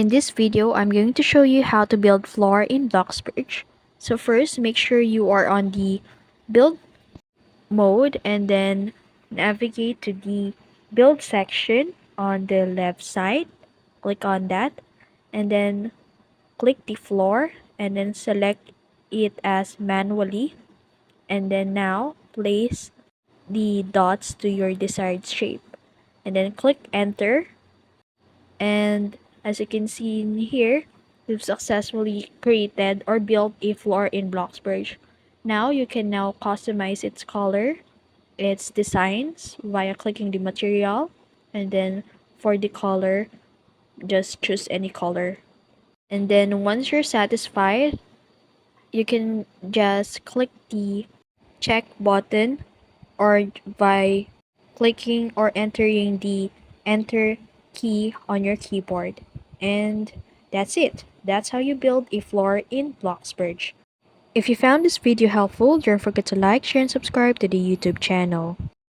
In this video, I'm going to show you how to build floor in Bloxburg. So first, make sure you are on the build mode and then navigate to the build section on the left side. Click on that and then click the floor and then select it as manually, and then now place the dots to your desired shape and then click enter. And as you can see in here, we've successfully created or built a floor in Bloxburg. Now you can now customize its color, its designs via clicking the material, and then for the color, just choose any color. And then once you're satisfied, you can just click the check button or by clicking or entering the enter key on your keyboard. And that's it. That's how you build a floor in Bloxburg. If you found this video helpful, don't forget to like, share, and subscribe to the YouTube channel.